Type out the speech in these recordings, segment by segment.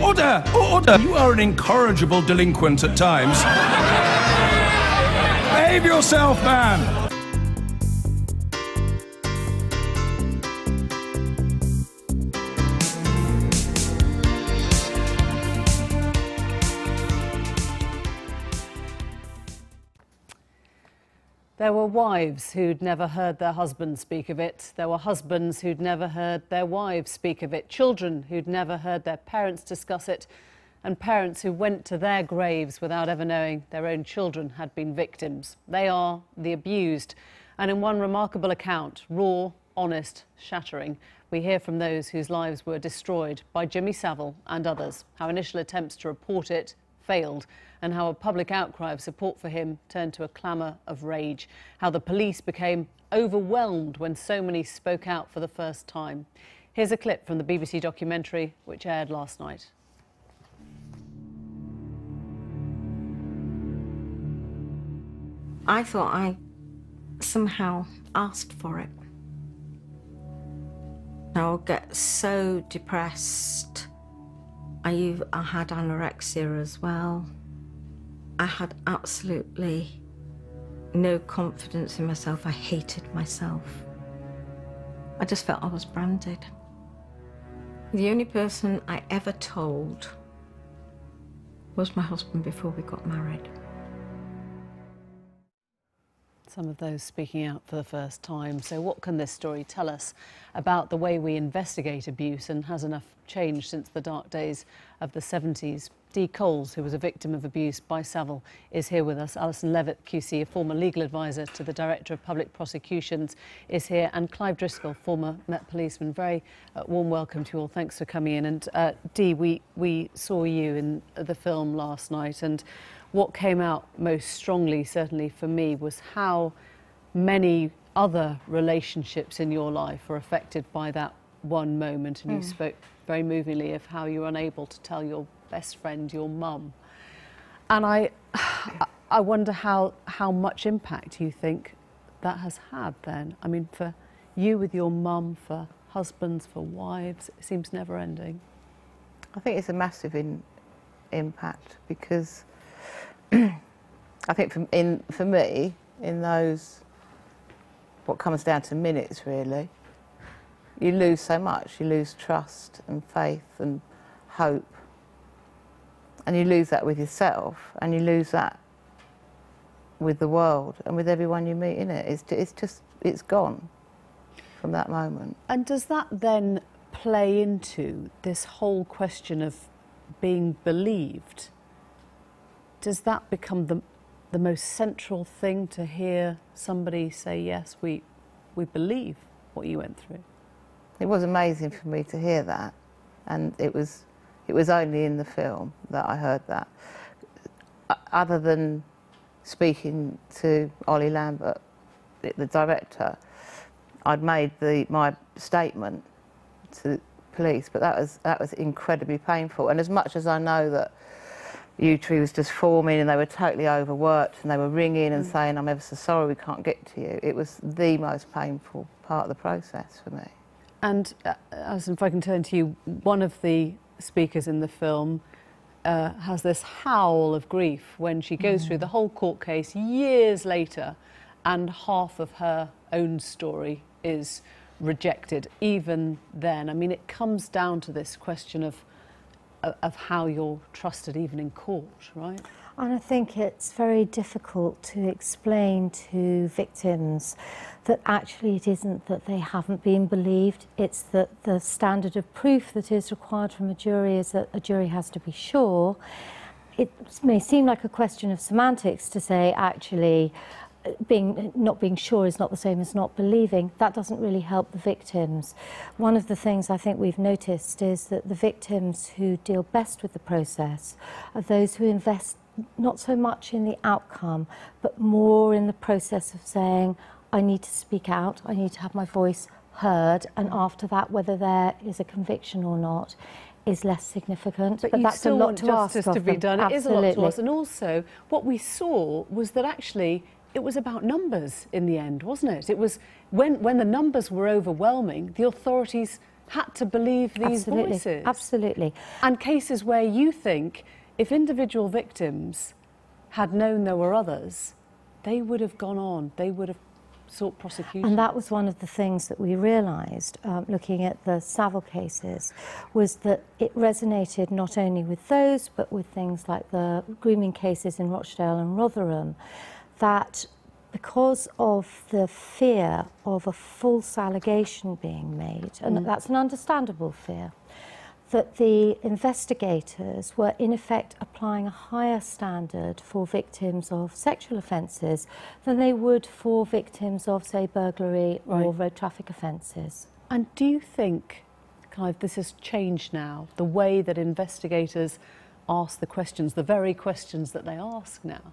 Order! Order! You are an incorrigible delinquent at times. Behave yourself, man! There were wives who'd never heard their husbands speak of it. There were husbands who'd never heard their wives speak of it. Children who'd never heard their parents discuss it. And parents who went to their graves without ever knowing their own children had been victims. They are the abused. And in one remarkable account, raw, honest, shattering, we hear from those whose lives were destroyed by Jimmy Savile and others. How initial attempts to report it failed, and how a public outcry of support for him turned to a clamour of rage. How the police became overwhelmed when so many spoke out for the first time. Here's a clip from the BBC documentary which aired last night. I thought I somehow asked for it. I would get so depressed. I had anorexia as well. I had absolutely no confidence in myself. I hated myself. I just felt I was branded. The only person I ever told was my husband before we got married. Some of those speaking out for the first time. So what can this story tell us about the way we investigate abuse, and has enough changed since the dark days of the 70s? Dee Coles, who was a victim of abuse by Savile, is here with us. Alison Levitt, QC, a former legal advisor to the Director of Public Prosecutions, is here. And Clive Driscoll, former Met policeman. Very warm welcome to you all. Thanks for coming in. And Dee, we saw you in the film last night, and what came out most strongly, certainly for me, was how many other relationships in your life were affected by that one moment. And you spoke very movingly of how you were unable to tell your best friend, your mum. And I wonder how much impact you think that has had then. I mean, for you with your mum, for husbands, for wives, it seems never ending. I think it's a massive impact, because I think for me, in those, what comes down to minutes really, you lose so much. You lose trust and faith and hope. And you lose that with yourself, and you lose that with the world and with everyone you meet in it. It's gone from that moment. And does that then play into this whole question of being believed? Does that become the most central thing, to hear somebody say, yes, we believe what you went through? It was amazing for me to hear that, and it was only in the film that I heard that. Other than speaking to Ollie Lambert, the director, I'd made my statement to the police, but that was incredibly painful. And as much as I know that U3 was just forming and they were totally overworked and they were ringing and saying, I'm ever so sorry, we can't get to you, it was the most painful part of the process for me. And Alison, if I can turn to you, one of the speakers in the film has this howl of grief when she goes through the whole court case years later, and half of her own story is rejected even then. I mean, it comes down to this question of how you're trusted even in court, right? And I think it's very difficult to explain to victims that actually it isn't that they haven't been believed, it's that the standard of proof that is required from a jury is that a jury has to be sure. It may seem like a question of semantics to say actually not being sure is not the same as not believing. That doesn't really help the victims. One of the things I think we've noticed is that the victims who deal best with the process are those who invest not so much in the outcome, but more in the process of saying, I need to speak out, I need to have my voice heard, and after that, whether there is a conviction or not is less significant. But that's still a lot want to ask justice of to be them. done. It is a lot to Absolutely. ask. And also, what we saw was that actually it was about numbers in the end, wasn't it? It was when the numbers were overwhelming, the authorities had to believe these voices. Absolutely. And cases where you think if individual victims had known there were others, they would have gone on, they would have sought prosecution. And that was one of the things that we realised, looking at the Savile cases, was that it resonated not only with those, but with things like the grooming cases in Rochdale and Rotherham, that because of the fear of a false allegation being made, and that's an understandable fear, that the investigators were in effect applying a higher standard for victims of sexual offences than they would for victims of, say, burglary or road traffic offences. And do you think, Clive, this has changed now, the way that investigators ask the questions, the very questions that they ask now?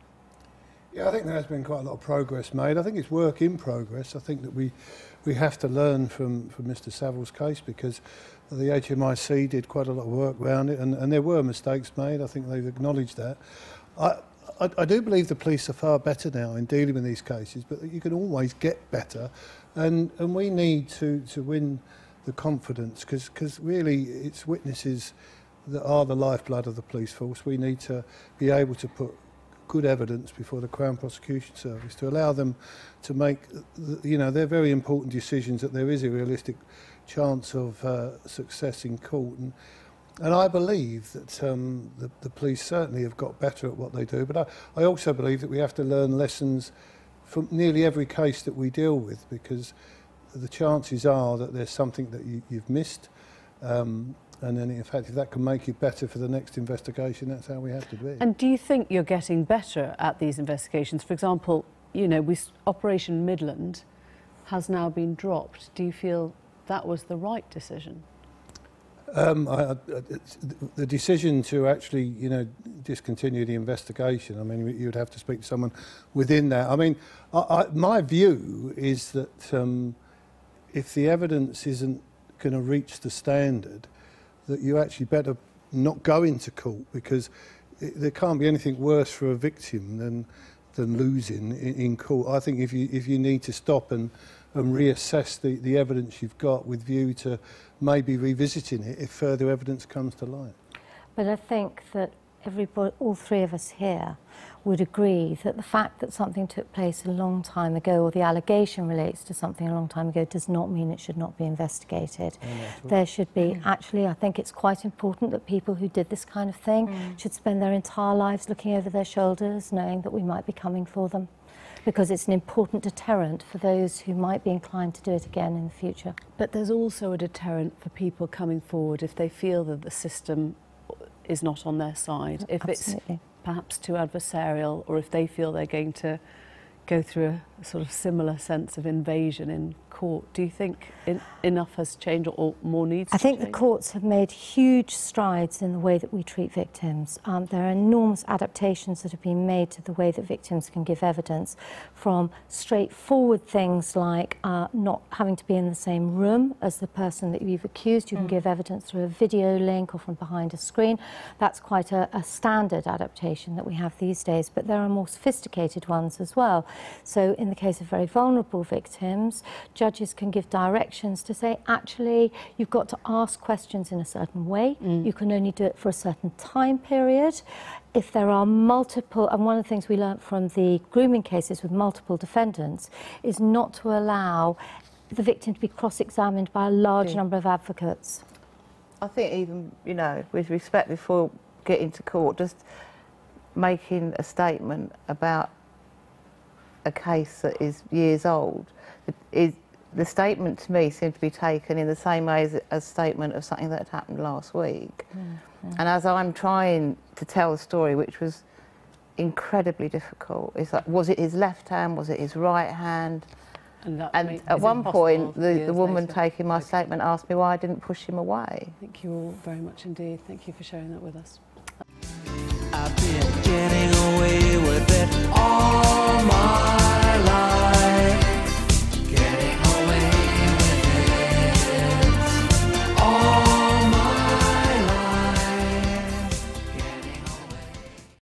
Yeah, I think there has been quite a lot of progress made. I think it's work in progress. I think that we have to learn from Mr. Savile's case, because the HMIC did quite a lot of work around it, and there were mistakes made. I think they've acknowledged that. I do believe the police are far better now in dealing with these cases, but you can always get better, and we need to win the confidence, because really it's witnesses that are the lifeblood of the police force. We need to be able to put good evidence before the Crown Prosecution Service to allow them to make, you know, their very important decisions, that there is a realistic chance of success in court. And I believe that the police certainly have got better at what they do, but I also believe that we have to learn lessons from nearly every case that we deal with, because the chances are that there's something that you've missed, and then, in fact, if that can make it better for the next investigation, that's how we have to do it. And do you think you're getting better at these investigations? For example, you know, Operation Midland has now been dropped. Do you feel that was the right decision? The decision to actually, you know, discontinue the investigation, I mean, you'd have to speak to someone within that. I mean, my view is that if the evidence isn't going to reach the standard, that you actually better not go into court, because there can't be anything worse for a victim than losing in court. I think if you need to stop and reassess the evidence you've got with view to maybe revisiting it if further evidence comes to light. But I think that all three of us here would agree that the fact that something took place a long time ago, or the allegation relates to something a long time ago, does not mean it should not be investigated. There should be, actually, I think it's quite important that people who did this kind of thing should spend their entire lives looking over their shoulders, knowing that we might be coming for them, because it's an important deterrent for those who might be inclined to do it again in the future. But there's also a deterrent for people coming forward if they feel that the system is not on their side, if Absolutely. It's perhaps too adversarial, or if they feel they're going to go through a sort of similar sense of invasion in court. Do you think enough has changed, or more needs to change? I think the courts have made huge strides in the way that we treat victims. There are enormous adaptations that have been made to the way that victims can give evidence, from straightforward things like not having to be in the same room as the person that you've accused. You can give evidence through a video link or from behind a screen. That's quite a standard adaptation that we have these days, but there are more sophisticated ones as well. So in the case of very vulnerable victims, judges can give directions to say, actually, you've got to ask questions in a certain way. You can only do it for a certain time period. If there are multiple, and one of the things we learnt from the grooming cases with multiple defendants is not to allow the victim to be cross-examined by a large number of advocates. I think even, you know, with respect, before getting to court, just making a statement about a case that is years old, the statement to me seemed to be taken in the same way as a statement of something that had happened last week. And as I'm trying to tell the story, which was incredibly difficult, it's like, was it his left hand, was it his right hand? And at one point, the woman taking my statement asked me why I didn't push him away. Thank you all very much indeed. Thank you for sharing that with us. I've been